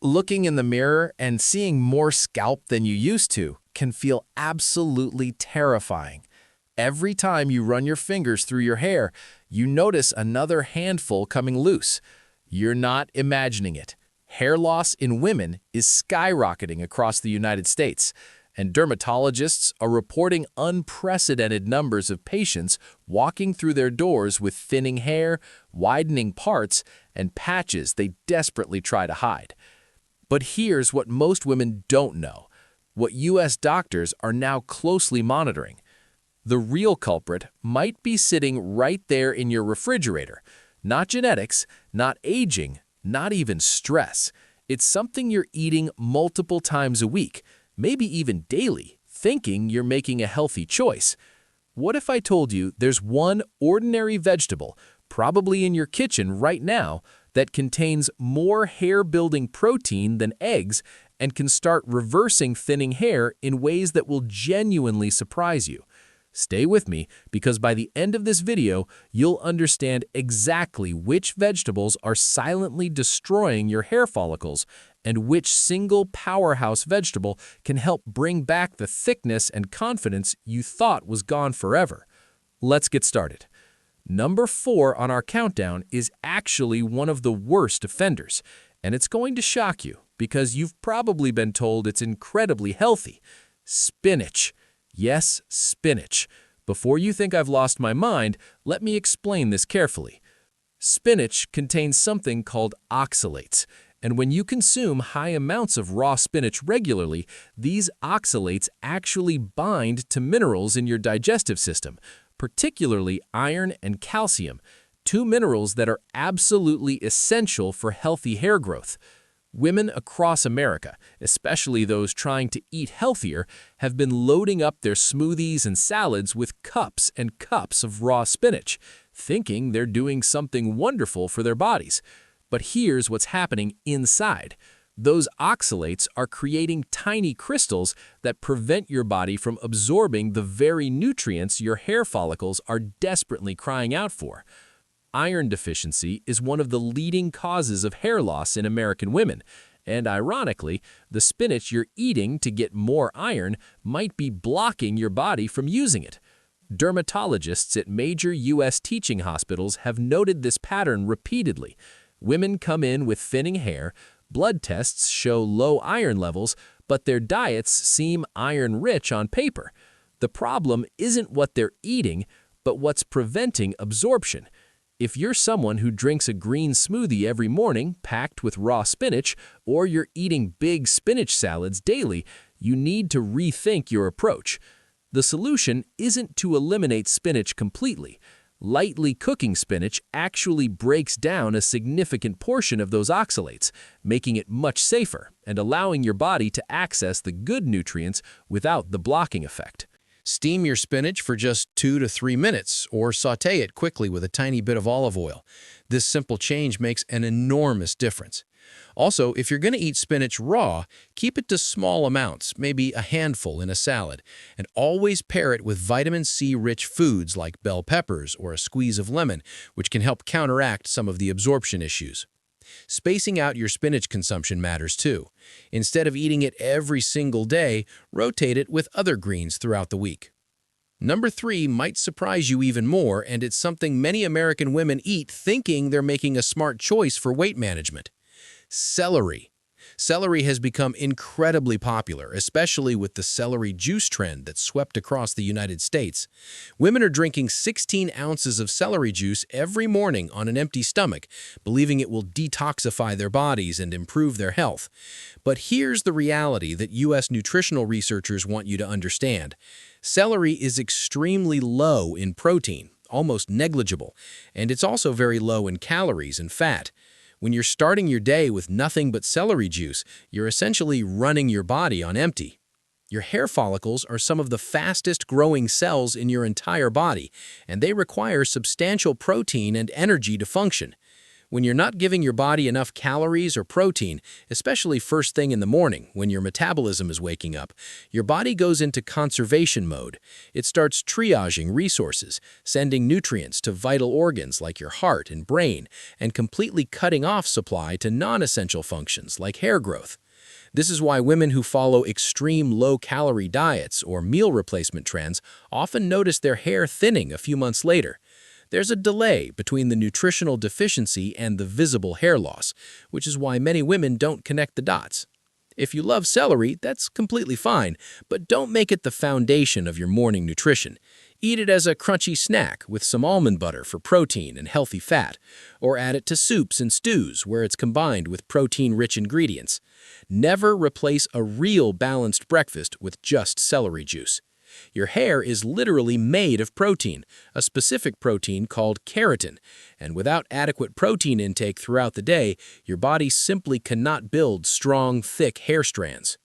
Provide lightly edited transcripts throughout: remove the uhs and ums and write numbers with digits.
Looking in the mirror and seeing more scalp than you used to can feel absolutely terrifying. Every time you run your fingers through your hair, you notice another handful coming loose. You're not imagining it. Hair loss in women is skyrocketing across the United States, and dermatologists are reporting unprecedented numbers of patients walking through their doors with thinning hair, widening parts, and patches they desperately try to hide. But here's what most women don't know, what U.S. doctors are now closely monitoring. The real culprit might be sitting right there in your refrigerator. Not genetics, not aging, not even stress. It's something you're eating multiple times a week, maybe even daily, thinking you're making a healthy choice. What if I told you there's one ordinary vegetable, probably in your kitchen right now, that contains more hair-building protein than eggs and can start reversing thinning hair in ways that will genuinely surprise you? Stay with me, because by the end of this video, you'll understand exactly which vegetables are silently destroying your hair follicles and which single powerhouse vegetable can help bring back the thickness and confidence you thought was gone forever. Let's get started. Number 4 on our countdown is actually one of the worst offenders, and it's going to shock you because you've probably been told it's incredibly healthy. Spinach. Yes, spinach. Before you think I've lost my mind, let me explain this carefully. Spinach contains something called oxalates, and when you consume high amounts of raw spinach regularly, these oxalates actually bind to minerals in your digestive system, particularly iron and calcium, 2 minerals that are absolutely essential for healthy hair growth. Women across America, especially those trying to eat healthier, have been loading up their smoothies and salads with cups and cups of raw spinach, thinking they're doing something wonderful for their bodies. But here's what's happening inside. Those oxalates are creating tiny crystals that prevent your body from absorbing the very nutrients your hair follicles are desperately crying out for. Iron deficiency is one of the leading causes of hair loss in American women, and ironically, the spinach you're eating to get more iron might be blocking your body from using it. Dermatologists at major U.S. teaching hospitals have noted this pattern repeatedly. Women come in with thinning hair, blood tests show low iron levels, but their diets seem iron-rich on paper. The problem isn't what they're eating, but what's preventing absorption. If you're someone who drinks a green smoothie every morning packed with raw spinach, or you're eating big spinach salads daily, you need to rethink your approach. The solution isn't to eliminate spinach completely. Lightly cooking spinach actually breaks down a significant portion of those oxalates, making it much safer and allowing your body to access the good nutrients without the blocking effect. Steam your spinach for just 2 to 3 minutes or sauté it quickly with a tiny bit of olive oil. This simple change makes an enormous difference. Also, if you're going to eat spinach raw, keep it to small amounts, maybe a handful in a salad, and always pair it with vitamin C-rich foods like bell peppers or a squeeze of lemon, which can help counteract some of the absorption issues. Spacing out your spinach consumption matters too. Instead of eating it every single day, rotate it with other greens throughout the week. Number 3 might surprise you even more, and it's something many American women eat thinking they're making a smart choice for weight management. Celery. Celery has become incredibly popular, especially with the celery juice trend that swept across the United States. Women are drinking 16 ounces of celery juice every morning on an empty stomach, believing it will detoxify their bodies and improve their health. But here's the reality that U.S. nutritional researchers want you to understand. Celery is extremely low in protein, almost negligible, and it's also very low in calories and fat. When you're starting your day with nothing but celery juice, you're essentially running your body on empty. Your hair follicles are some of the fastest growing cells in your entire body, and they require substantial protein and energy to function. When you're not giving your body enough calories or protein, especially first thing in the morning when your metabolism is waking up, your body goes into conservation mode. It starts triaging resources, sending nutrients to vital organs like your heart and brain, and completely cutting off supply to non-essential functions like hair growth. This is why women who follow extreme low-calorie diets or meal replacement trends often notice their hair thinning a few months later. There's a delay between the nutritional deficiency and the visible hair loss, which is why many women don't connect the dots. If you love celery, that's completely fine, but don't make it the foundation of your morning nutrition. Eat it as a crunchy snack with some almond butter for protein and healthy fat, or add it to soups and stews where it's combined with protein-rich ingredients. Never replace a real balanced breakfast with just celery juice. Your hair is literally made of protein, a specific protein called keratin, and without adequate protein intake throughout the day, your body simply cannot build strong, thick hair strands.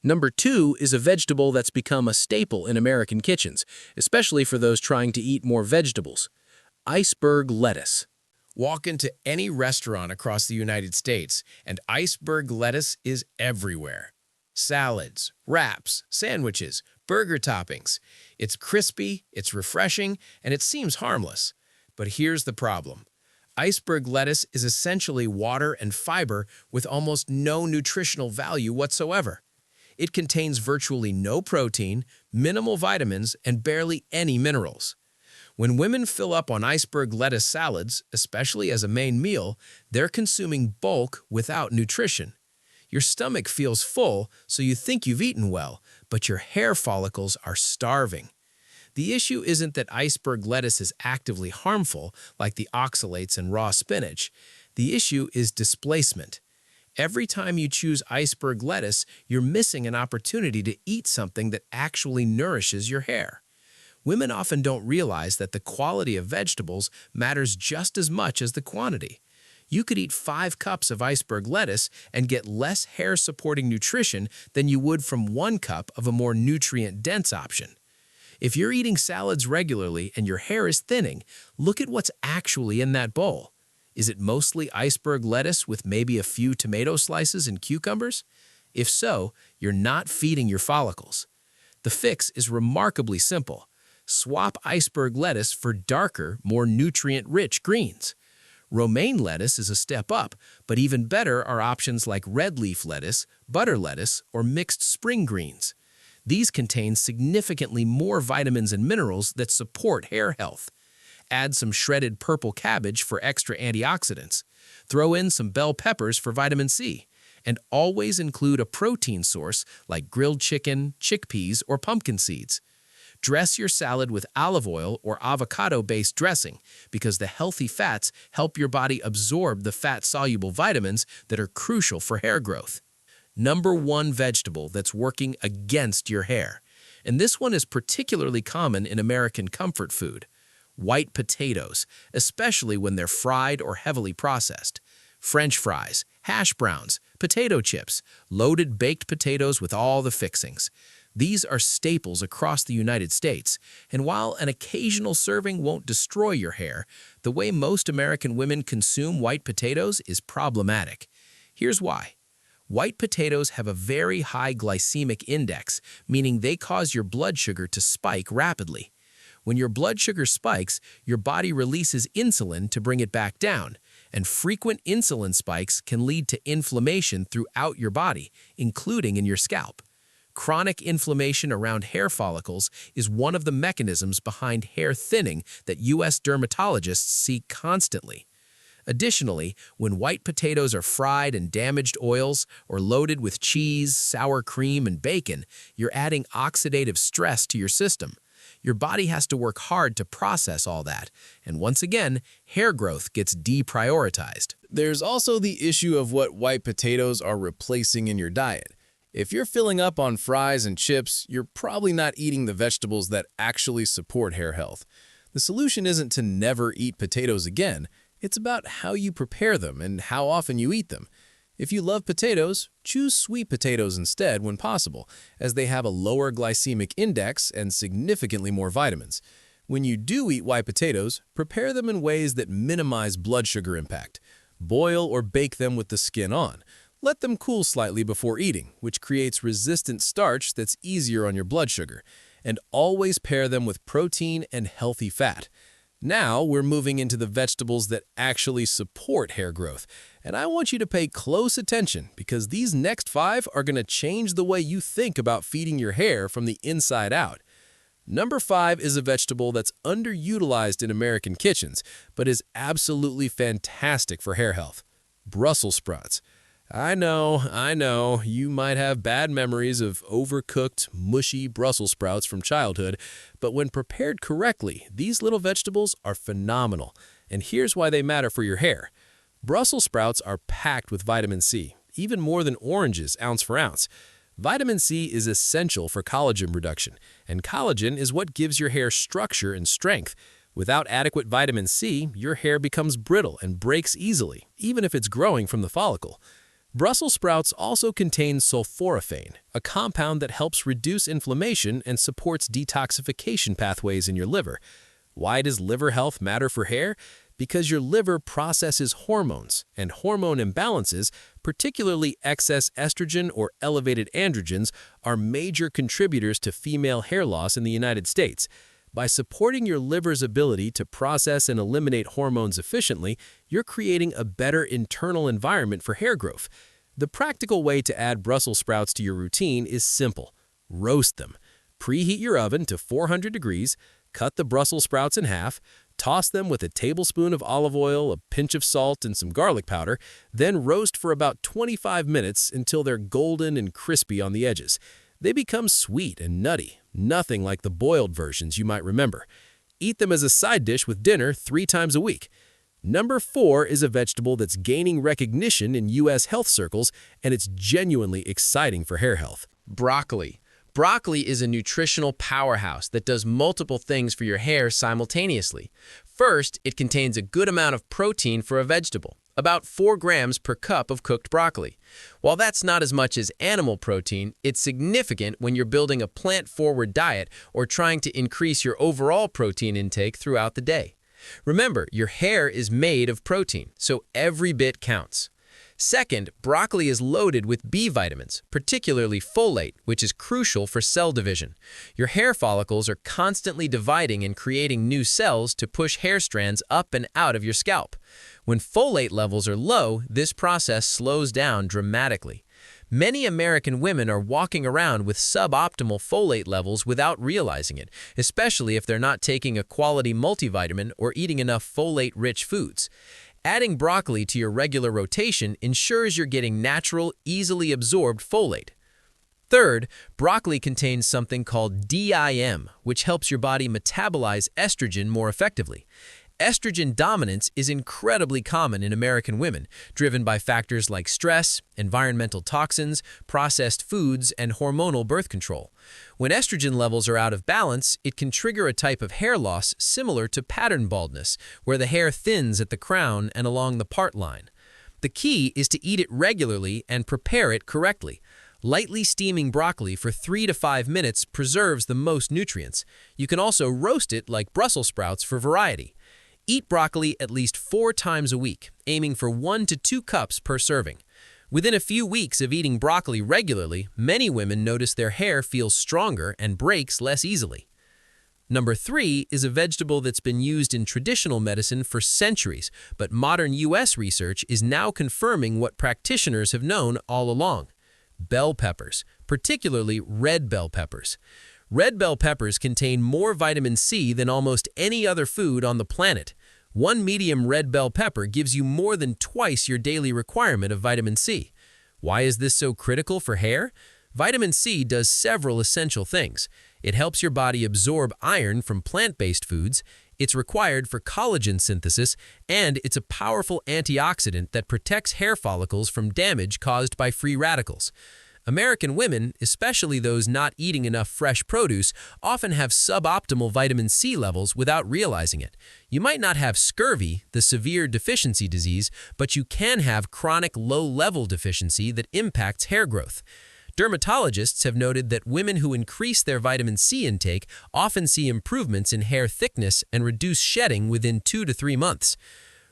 Number 2 is a vegetable that's become a staple in American kitchens, especially for those trying to eat more vegetables: iceberg lettuce. Walk into any restaurant across the United States, and iceberg lettuce is everywhere. Salads, wraps, sandwiches, burger toppings. It's crispy, it's refreshing, and it seems harmless. But here's the problem. Iceberg lettuce is essentially water and fiber with almost no nutritional value whatsoever. It contains virtually no protein, minimal vitamins, and barely any minerals. When women fill up on iceberg lettuce salads, especially as a main meal, they're consuming bulk without nutrition. Your stomach feels full, so you think you've eaten well, but your hair follicles are starving. The issue isn't that iceberg lettuce is actively harmful, like the oxalates in raw spinach. The issue is displacement. Every time you choose iceberg lettuce, you're missing an opportunity to eat something that actually nourishes your hair. Women often don't realize that the quality of vegetables matters just as much as the quantity. You could eat 5 cups of iceberg lettuce and get less hair-supporting nutrition than you would from 1 cup of a more nutrient-dense option. If you're eating salads regularly and your hair is thinning, look at what's actually in that bowl. Is it mostly iceberg lettuce with maybe a few tomato slices and cucumbers? If so, you're not feeding your follicles. The fix is remarkably simple. Swap iceberg lettuce for darker, more nutrient-rich greens. Romaine lettuce is a step up, but even better are options like red leaf lettuce, butter lettuce, or mixed spring greens. These contain significantly more vitamins and minerals that support hair health. Add some shredded purple cabbage for extra antioxidants. Throw in some bell peppers for vitamin C. And always include a protein source like grilled chicken, chickpeas, or pumpkin seeds. Dress your salad with olive oil or avocado-based dressing because the healthy fats help your body absorb the fat-soluble vitamins that are crucial for hair growth. Number 1 vegetable that's working against your hair. And this one is particularly common in American comfort food. White potatoes, especially when they're fried or heavily processed. French fries, hash browns, potato chips, loaded baked potatoes with all the fixings. These are staples across the United States, and while an occasional serving won't destroy your hair, the way most American women consume white potatoes is problematic. Here's why. White potatoes have a very high glycemic index, meaning they cause your blood sugar to spike rapidly. When your blood sugar spikes, your body releases insulin to bring it back down, and frequent insulin spikes can lead to inflammation throughout your body, including in your scalp. Chronic inflammation around hair follicles is one of the mechanisms behind hair thinning that U.S. dermatologists see constantly. Additionally, when white potatoes are fried in damaged oils or loaded with cheese, sour cream, and bacon, you're adding oxidative stress to your system. Your body has to work hard to process all that, and once again, hair growth gets deprioritized. There's also the issue of what white potatoes are replacing in your diet. If you're filling up on fries and chips, you're probably not eating the vegetables that actually support hair health. The solution isn't to never eat potatoes again. It's about how you prepare them and how often you eat them. If you love potatoes, choose sweet potatoes instead when possible, as they have a lower glycemic index and significantly more vitamins. When you do eat white potatoes, prepare them in ways that minimize blood sugar impact. Boil or bake them with the skin on. Let them cool slightly before eating, which creates resistant starch that's easier on your blood sugar. And always pair them with protein and healthy fat. Now we're moving into the vegetables that actually support hair growth. And I want you to pay close attention because these next 5 are going to change the way you think about feeding your hair from the inside out. Number 5 is a vegetable that's underutilized in American kitchens, but is absolutely fantastic for hair health. Brussels sprouts. I know, you might have bad memories of overcooked, mushy Brussels sprouts from childhood, but when prepared correctly, these little vegetables are phenomenal. And here's why they matter for your hair. Brussels sprouts are packed with vitamin C, even more than oranges ounce for ounce. Vitamin C is essential for collagen production, and collagen is what gives your hair structure and strength. Without adequate vitamin C, your hair becomes brittle and breaks easily, even if it's growing from the follicle. Brussels sprouts also contain sulforaphane, a compound that helps reduce inflammation and supports detoxification pathways in your liver. Why does liver health matter for hair? Because your liver processes hormones, and hormone imbalances, particularly excess estrogen or elevated androgens, are major contributors to female hair loss in the United States. By supporting your liver's ability to process and eliminate hormones efficiently, you're creating a better internal environment for hair growth. The practical way to add Brussels sprouts to your routine is simple. Roast them. Preheat your oven to 400 degrees, cut the Brussels sprouts in half, toss them with a tablespoon of olive oil, a pinch of salt, and some garlic powder, then roast for about 25 minutes until they're golden and crispy on the edges. They become sweet and nutty, nothing like the boiled versions you might remember. Eat them as a side dish with dinner 3 times a week. Number 4 is a vegetable that's gaining recognition in U.S. health circles, and it's genuinely exciting for hair health. Broccoli. Broccoli is a nutritional powerhouse that does multiple things for your hair simultaneously. First, it contains a good amount of protein for a vegetable, about 4 grams per cup of cooked broccoli. While that's not as much as animal protein, it's significant when you're building a plant-forward diet or trying to increase your overall protein intake throughout the day. Remember, your hair is made of protein, so every bit counts. Second, broccoli is loaded with B vitamins, particularly folate, which is crucial for cell division. Your hair follicles are constantly dividing and creating new cells to push hair strands up and out of your scalp. When folate levels are low, this process slows down dramatically. Many American women are walking around with suboptimal folate levels without realizing it, especially if they're not taking a quality multivitamin or eating enough folate-rich foods. Adding broccoli to your regular rotation ensures you're getting natural, easily absorbed folate. Third, broccoli contains something called DIM, which helps your body metabolize estrogen more effectively. Estrogen dominance is incredibly common in American women, driven by factors like stress, environmental toxins, processed foods, and hormonal birth control. When estrogen levels are out of balance, it can trigger a type of hair loss similar to pattern baldness, where the hair thins at the crown and along the part line. The key is to eat it regularly and prepare it correctly. Lightly steaming broccoli for 3 to 5 minutes preserves the most nutrients. You can also roast it like Brussels sprouts for variety. Eat broccoli at least 4 times a week, aiming for 1 to 2 cups per serving. Within a few weeks of eating broccoli regularly, many women notice their hair feels stronger and breaks less easily. Number 3 is a vegetable that's been used in traditional medicine for centuries, but modern U.S. research is now confirming what practitioners have known all along. Bell peppers, particularly red bell peppers. Red bell peppers contain more vitamin C than almost any other food on the planet. 1 medium red bell pepper gives you more than twice your daily requirement of vitamin C. Why is this so critical for hair? Vitamin C does several essential things. It helps your body absorb iron from plant-based foods, it's required for collagen synthesis, and it's a powerful antioxidant that protects hair follicles from damage caused by free radicals. American women, especially those not eating enough fresh produce, often have suboptimal vitamin C levels without realizing it. You might not have scurvy, the severe deficiency disease, but you can have chronic low-level deficiency that impacts hair growth. Dermatologists have noted that women who increase their vitamin C intake often see improvements in hair thickness and reduce shedding within 2 to 3 months.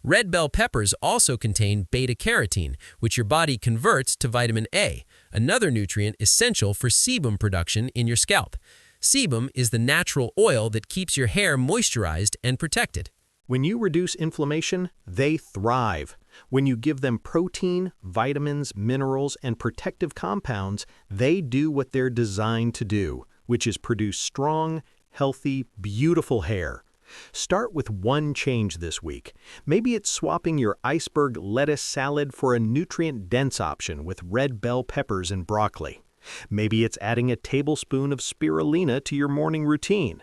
Red bell peppers also contain beta-carotene, which your body converts to vitamin A, another nutrient essential for sebum production in your scalp. Sebum is the natural oil that keeps your hair moisturized and protected. When you reduce inflammation, they thrive. When you give them protein, vitamins, minerals, and protective compounds, they do what they're designed to do, which is produce strong, healthy, beautiful hair. Start with one change this week. Maybe it's swapping your iceberg lettuce salad for a nutrient-dense option with red bell peppers and broccoli. Maybe it's adding a tablespoon of spirulina to your morning routine.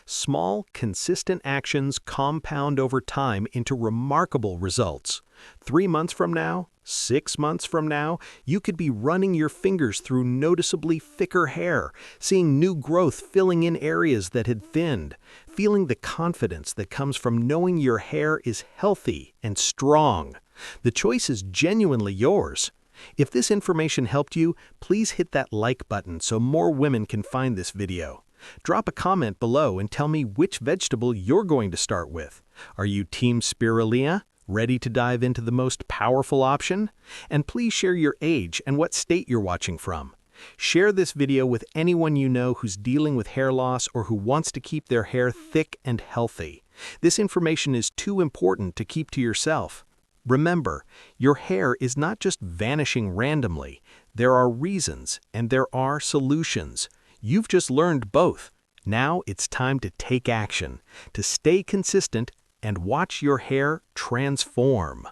Small, consistent actions compound over time into remarkable results. 3 months from now, 6 months from now, you could be running your fingers through noticeably thicker hair, seeing new growth filling in areas that had thinned, feeling the confidence that comes from knowing your hair is healthy and strong. The choice is genuinely yours. If this information helped you, please hit that like button so more women can find this video. Drop a comment below and tell me which vegetable you're going to start with. Are you Team Spirulina, ready to dive into the most powerful option? And please share your age and what state you're watching from. Share this video with anyone you know who's dealing with hair loss or who wants to keep their hair thick and healthy. This information is too important to keep to yourself. Remember, your hair is not just vanishing randomly. There are reasons and there are solutions. You've just learned both. Now it's time to take action, to stay consistent and watch your hair transform.